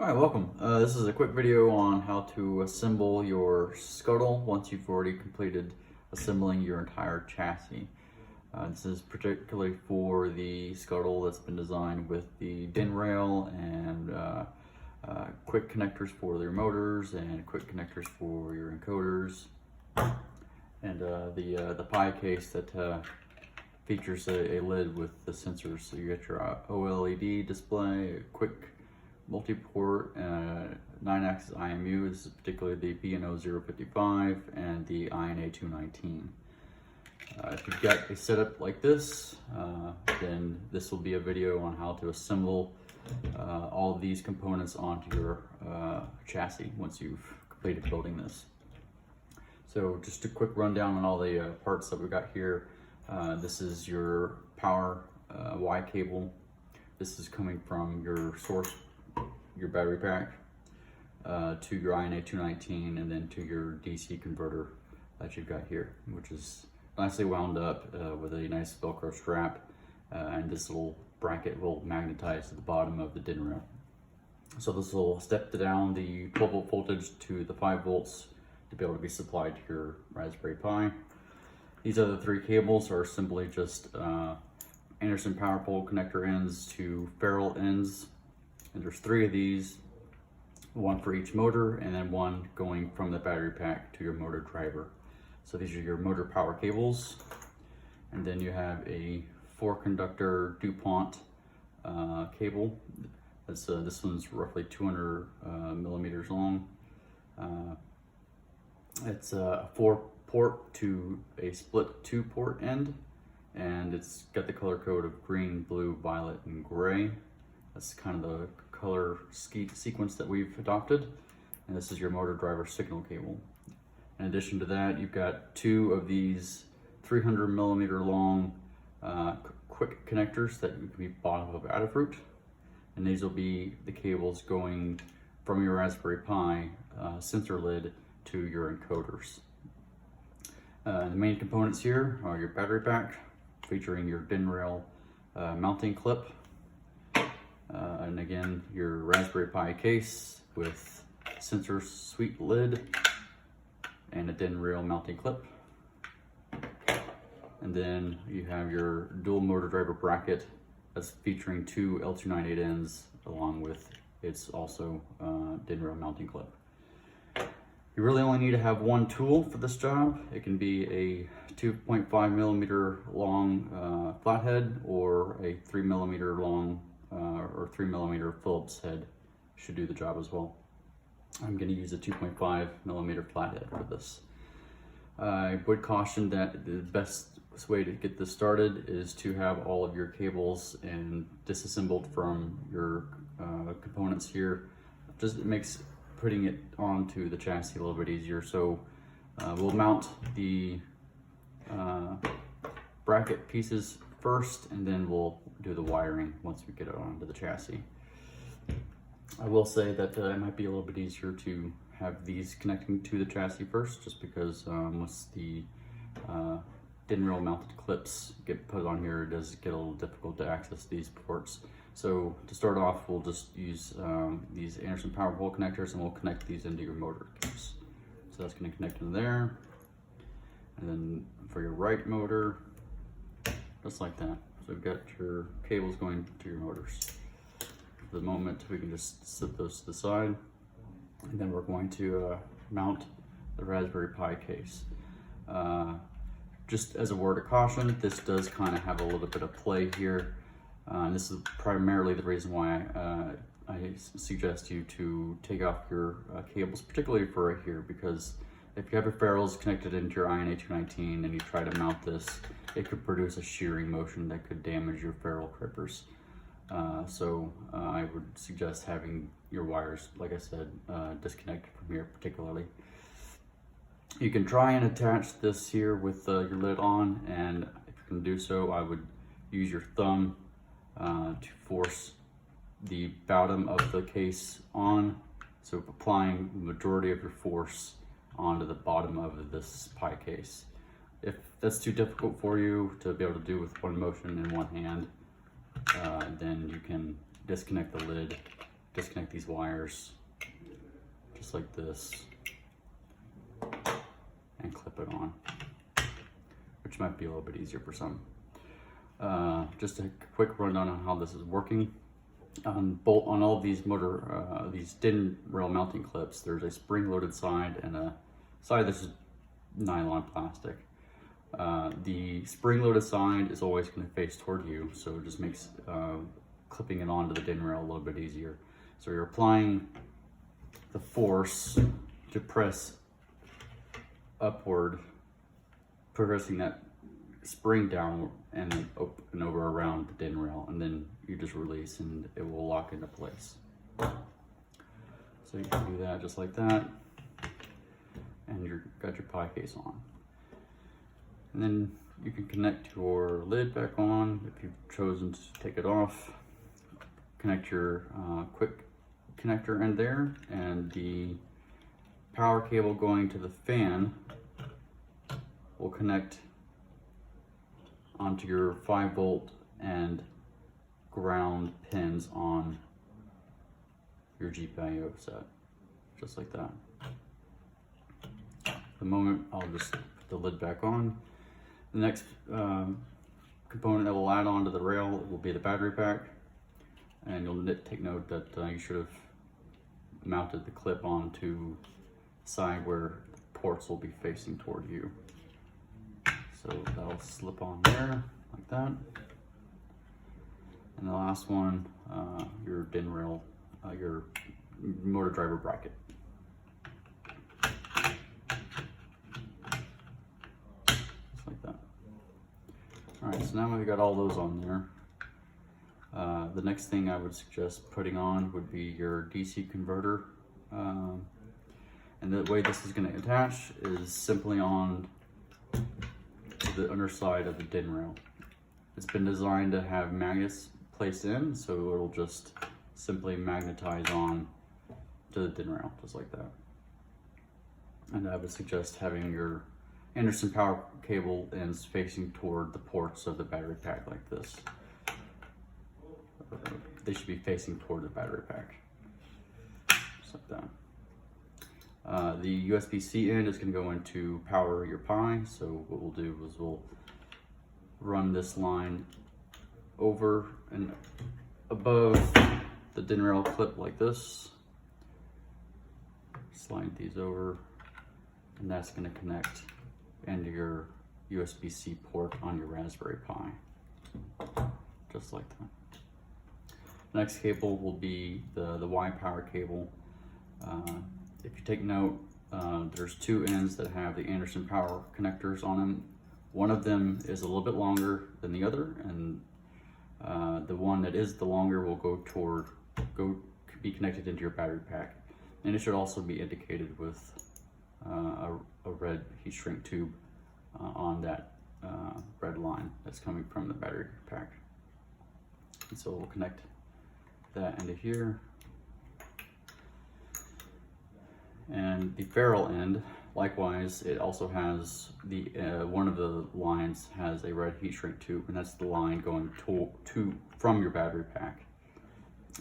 Alright, welcome. This is a quick video on how to assemble your SCUTTLE once you've already completed assembling your entire chassis. This is particularly for the SCUTTLE that's been designed with the DIN rail and quick connectors for your motors and quick connectors for your encoders, and the pie case that features a lid with the sensors. So you get your OLED display, a quick multi-port 9-axis IMU. This is particularly the BNO055 and the INA219. If you've got a setup like this, then this will be a video on how to assemble all of these components onto your chassis once you've completed building this. So just a quick rundown on all the parts that we've got here. This is your power Y cable. This is coming from your source, your battery pack, to your INA219, and then to your DC converter that you've got here, which is nicely wound up with a nice Velcro strap, and this little bracket will magnetize to the bottom of the DIN rail. So this will step down the 12 volt voltage to the 5 volts to be able to be supplied to your Raspberry Pi. These other three cables are simply just Anderson power pole connector ends to ferrule ends. And there's three of these, one for each motor, and then one going from the battery pack to your motor driver. So these are your motor power cables. And then you have a 4-conductor DuPont cable. That's, this one's roughly 200 millimeters long. It's a 4-port to a split 2-port end, and it's got the color code of green, blue, violet, and gray. That's kind of the color sequence that we've adopted. And this is your motor driver signal cable. In addition to that, you've got two of these 300 millimeter long quick connectors that can be bought off of Adafruit. And these will be the cables going from your Raspberry Pi sensor lid to your encoders. The main components here are your battery pack, featuring your DIN rail mounting clip, and again your Raspberry Pi case with sensor suite lid and a DIN rail mounting clip. And then you have your dual motor driver bracket that's featuring two L298 ends along with its also DIN rail mounting clip. You really only need to have one tool for this job. It can be a 2.5 millimeter long flathead, or a 3 millimeter long or 3 millimeter Phillips head should do the job as well. I'm going to use a 2.5 millimeter flathead for this. I would caution that the best way to get this started is to have all of your cables and disassembled from your components here. Just it makes putting it onto the chassis a little bit easier. So we'll mount the bracket pieces first, and then we'll do the wiring once we get it onto the chassis. I will say that it might be a little bit easier to have these connecting to the chassis first, just because once the DIN rail mounted clips get put on here, it does get a little difficult to access these ports. So to start off, we'll just use these Anderson power pole connectors, and we'll connect these into your motor cables. So that's going to connect in there, and then for your right motor, just like that. So we've got your cables going to your motors. For the moment, we can just slip those to the side, and then we're going to mount the Raspberry Pi case. Just as a word of caution, this does kind of have a little bit of play here. And this is primarily the reason why I suggest you to take off your cables, particularly for right here, because if you have your ferrules connected into your INA219 and you try to mount this, it could produce a shearing motion that could damage your ferrule crimpers. So I would suggest having your wires, like I said, disconnected from here particularly. You can try and attach this here with your lid on, and if you can do so, I would use your thumb to force the bottom of the case on, so applying the majority of your force onto the bottom of this Pi case. If that's too difficult for you to be able to do with one motion in one hand, then you can disconnect the lid disconnect these wires just like this and clip it on, which might be a little bit easier for some. Just a quick rundown on how this is working. On all of these these DIN rail mounting clips, there's a spring-loaded side and a side that's just nylon plastic. The spring-loaded side is always going to face toward you, so it just makes clipping it onto the DIN rail a little bit easier. So you're applying the force to press upward, pressing that spring down and then open over around the DIN rail, and then you just release and it will lock into place. So you can do that just like that, and you've got your pie case on. And then you can connect your lid back on if you've chosen to take it off. Connect your quick connector in there, and the power cable going to the fan will connect onto your 5-volt and ground pins on your GPIO set, just like that. The moment I'll just put the lid back on. The next component that will add on to the rail will be the battery pack, and you'll take note that you should have mounted the clip onto the side where the ports will be facing toward you. So that'll slip on there like that. And the last one, your DIN rail, your motor driver bracket. Just like that. All right, so now we've got all those on there. The next thing I would suggest putting on would be your DC converter. And the way this is going to attach is simply on to the underside of the DIN rail. It's been designed to have magnets placed in, so it'll just simply magnetize on to the DIN rail, just like that. And I would suggest having your Anderson power cable ends facing toward the ports of the battery pack like this. They should be facing toward the battery pack, just like that. The USB-C end is going to go into power your Pi. So what we'll do is we'll run this line over and above the DIN rail clip like this. Slide these over, and that's going to connect into your USB-C port on your Raspberry Pi, just like that. Next cable will be the Y power cable. If you take note, there's two ends that have the Anderson power connectors on them. One of them is a little bit longer than the other, and the one that is the longer will be connected into your battery pack. And it should also be indicated with a red heat shrink tube on that red line that's coming from the battery pack. And so we'll connect that into here. And the ferrule end, likewise, it also has the one of the lines has a red heat shrink tube, and that's the line going from your battery pack.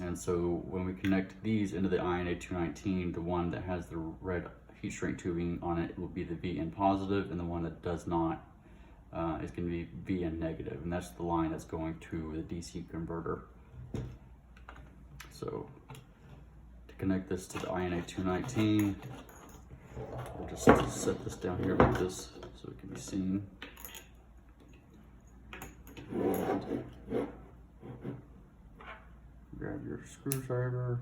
And so when we connect these into the INA219, the one that has the red heat shrink tubing on it will be the VN positive, and the one that does not is going to be VN negative, and that's the line that's going to the DC converter. So to connect this to the INA219, we'll just set this down here like this so it can be seen. And grab your screwdriver,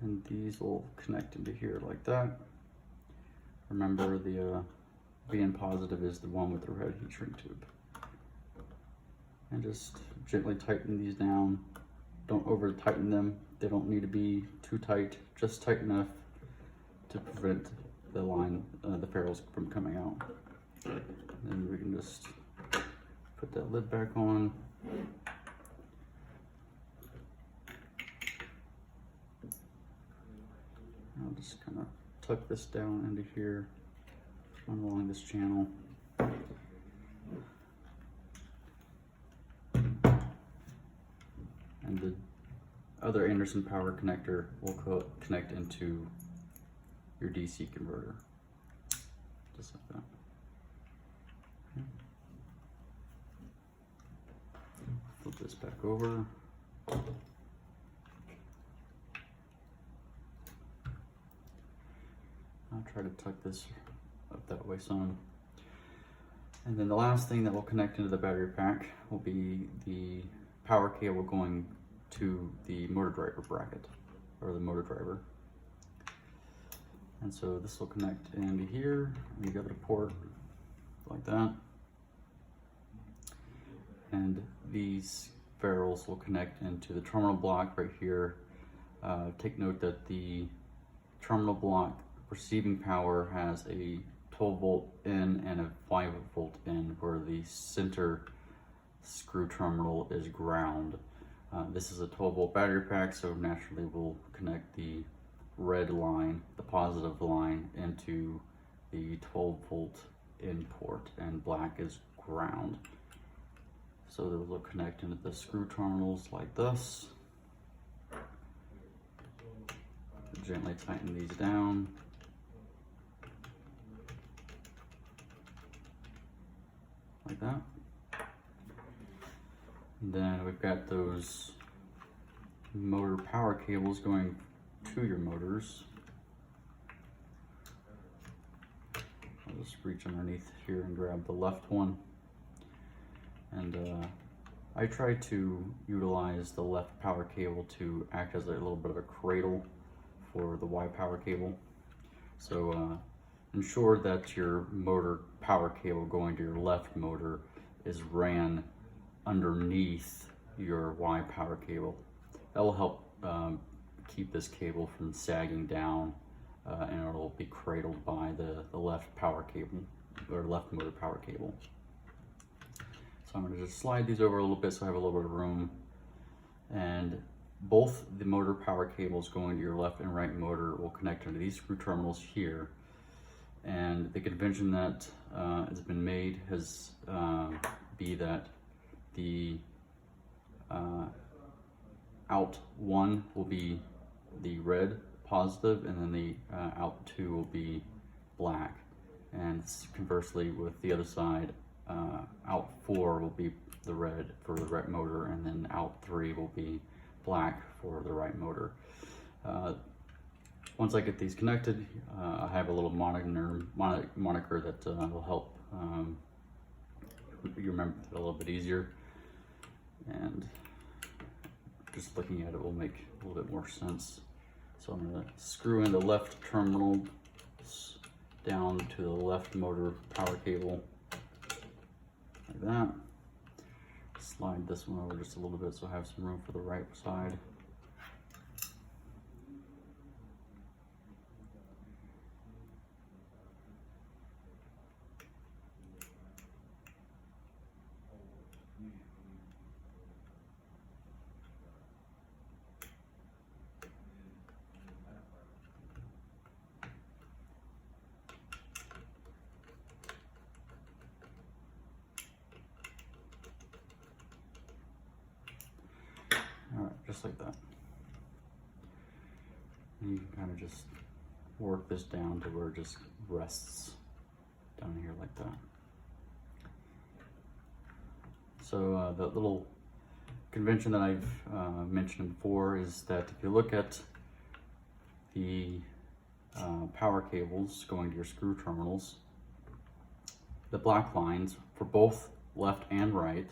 and these will connect into here like that. Remember, the VN positive is the one with the red heat shrink tube. And just gently tighten these down. Don't over tighten them. They don't need to be too tight, just tight enough to prevent the line, the ferrules from coming out. And then we can just put that lid back on. I'll just kind of tuck this down into here along this channel. And the other Anderson power connector will connect into your DC converter, just like that. Flip this back over. I'll try to tuck this up that way some. And then the last thing that will connect into the battery pack will be the power cable going to the motor driver bracket, or the motor driver. And so this will connect into here, and you got the port like that. And these ferrules will connect into the terminal block right here. Take note that the terminal block receiving power has a 12 volt in and a 5 volt in, where the center screw terminal is ground. This is a 12 volt battery pack, so naturally we'll connect the red line, the positive line, into the 12 volt in port, and black is ground. So those will connect into the screw terminals like this. Gently tighten these down. Like that. And then we've got those motor power cables going to your motors. I'll just reach underneath here and grab the left one. And I try to utilize the left power cable to act as a little bit of a cradle for the Y power cable. So ensure that your motor power cable going to your left motor is ran underneath your Y power cable. That will help keep this cable from sagging down, and it'll be cradled by the left power cable, or left motor power cable. So I'm going to just slide these over a little bit so I have a little bit of room. And both the motor power cables going to your left and right motor will connect into these screw terminals here. And the convention that has been made has be that the out 1 will be the red positive, and then the out 2 will be black. And conversely with the other side, out 4 will be the red for the right motor, and then out 3 will be black for the right motor. Once I get these connected, I have a little moniker that will help you remember that a little bit easier. And just looking at it will make a little bit more sense. So I'm going to screw in the left terminal down to the left motor power cable, like that. Slide this one over just a little bit so I have some room for the right side. Alright, just like that. And you can kind of just work this down to where it just rests down here like that. So the little convention that I've mentioned before is that if you look at the power cables going to your screw terminals, the black lines for both left and right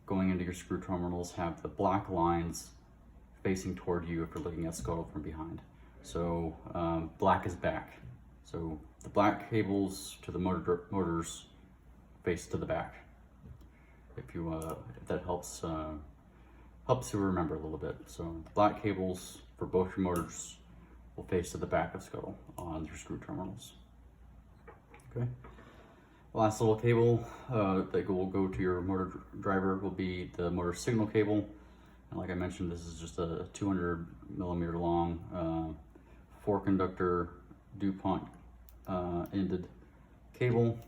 going into your screw terminals have the black lines facing toward you if you're looking at SCUTTLE from behind. So black is back. So the black cables to the motors face to the back. If that helps you remember a little bit. So the black cables for both your motors will face to the back of SCUTTLE on your screw terminals. Okay. Last little cable that will go to your motor driver will be the motor signal cable. And like I mentioned, this is just a 200 millimeter long 4-conductor DuPont ended cable.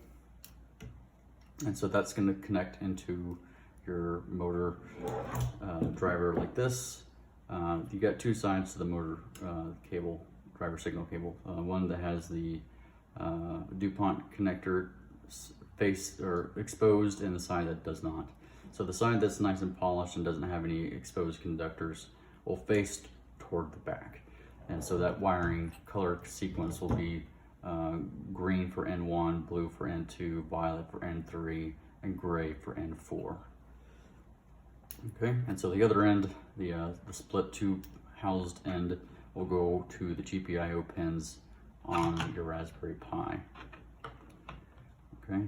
And so that's going to connect into your motor driver like this. You got two sides to the motor cable, driver signal cable. One that has the DuPont connector face or exposed, and the side that does not. So the side that's nice and polished and doesn't have any exposed conductors will face toward the back. And so that wiring color sequence will be green for N1, blue for N2, violet for N3, and gray for N4. Okay, and so the other end, the split tube housed end, will go to the GPIO pins on your Raspberry Pi. Okay,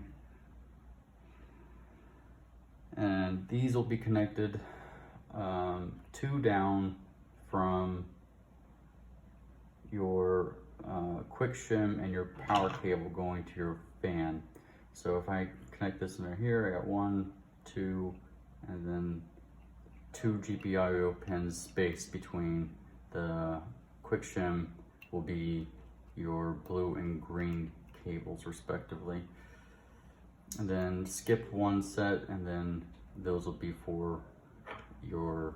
and these will be connected two down from your quick shim and your power cable going to your fan. So if I connect this in here, I got 1, 2, and then 2 GPIO pins spaced between. The quick shim will be your blue and green cables respectively. And then skip one set, and then those will be for your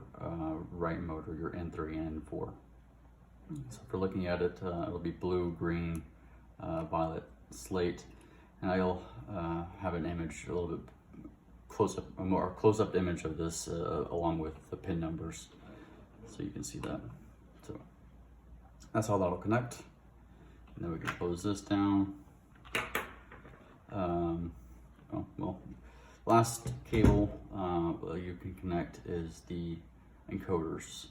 right motor, your N3 and N4. So if we're looking at it, it'll be blue, green, violet, slate, and I'll have an image, a little bit close-up, a more close-up image of this along with the pin numbers, so you can see that. So that's how that'll connect. And then we can close this down. Last cable you can connect is the encoders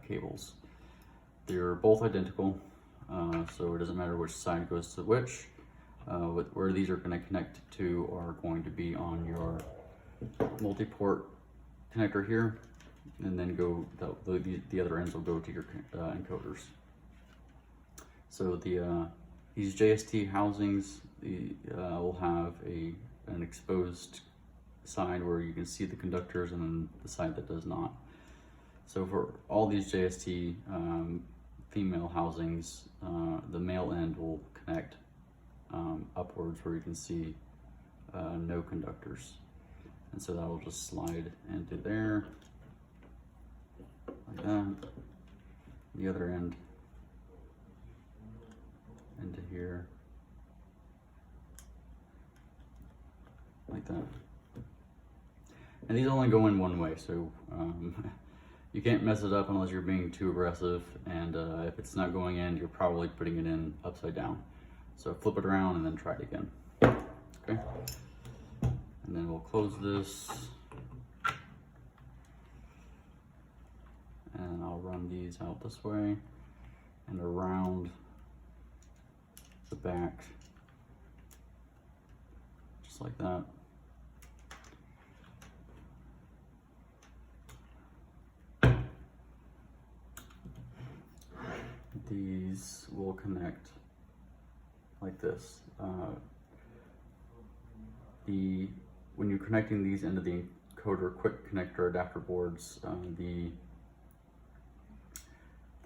cables. They're both identical, so it doesn't matter which side goes to which. Where these are going to connect to are going to be on your multi-port connector here, and then the other ends will go to your encoders. So these JST housings will have an exposed side where you can see the conductors, and then the side that does not. So for all these JST female housings, the male end will connect upwards where you can see no conductors. And so that will just slide into there, like that. The other end into here, like that. And these only go in one way, so you can't mess it up unless you're being too aggressive, and if it's not going in, you're probably putting it in upside down. So flip it around and then try it again. Okay, and then we'll close this, and I'll run these out this way and around the back, just like that. These will connect like this. When you're connecting these into the encoder quick connector adapter boards, the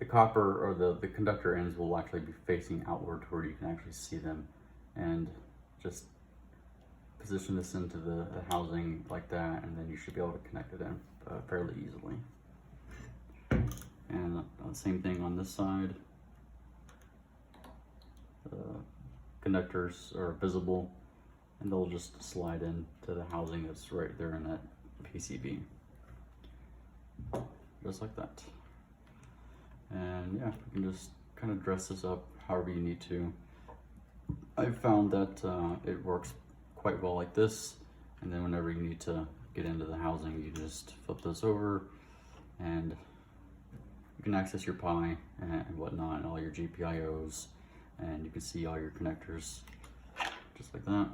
copper or the conductor ends will actually be facing outward to where you can actually see them, and just position this into the housing like that, and then you should be able to connect it in fairly easily. And same thing on this side. Conductors are visible, and they'll just slide into the housing that's right there in that PCB, just like that. And yeah, you can just kind of dress this up however you need to. I've found that it works quite well like this, and then whenever you need to get into the housing, you just flip this over, and you can access your Pi and whatnot, and all your GPIOs, and you can see all your connectors, just like that.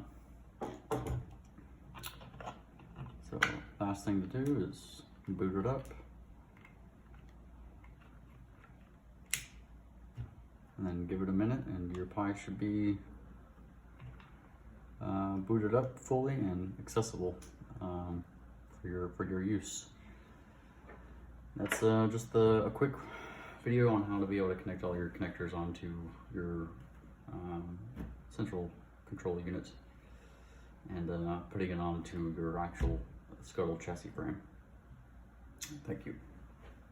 So last thing to do is boot it up. And then give it a minute, and your Pi should be booted up fully and accessible for your use. That's just a quick video on how to be able to connect all your connectors onto your central control unit, and putting it onto your actual SCUTTLE chassis frame. Thank you.